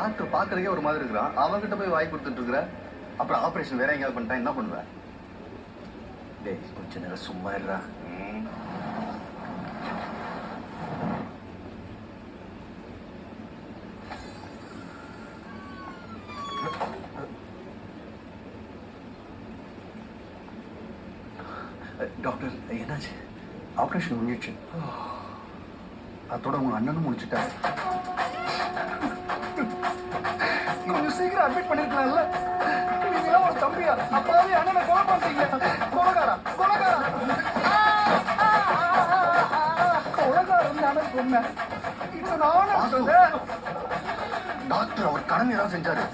Doctor பாக்குறதுக்கே ஒரு மாதிரி இருக்கிறான், அவன்கிட்ட போய் வாய் கொடுத்துட்டு இருக்கிற. அப்புறம் ஆபரேஷன் வேற எங்கேயாவது பண்ணிட்டா என்ன பண்ணுவேன்? டேய் கொஞ்ச நேரம் சும்மா இருடா. டாக்டர் என்னாச்சு? ஆபரேஷன் முடிஞ்சிடுச்சு. அதோட உங்க அண்ணனும் முடிச்சுட்டாரு. கொஞ்சம் சீக்கிரம் அட்மிட் பண்ணிருக்கலாம்ல. நீங்க ஒரு தம்பியா? அப்பாவே அண்ணனை கொலை பண்றீங்க. கொலைகாரா கொலைகாரா கொலைகாரன் தானே சொன்னேன். இப்ப நானும் டாக்டர் அவர் கடமை ஏதாவது செஞ்சாரு.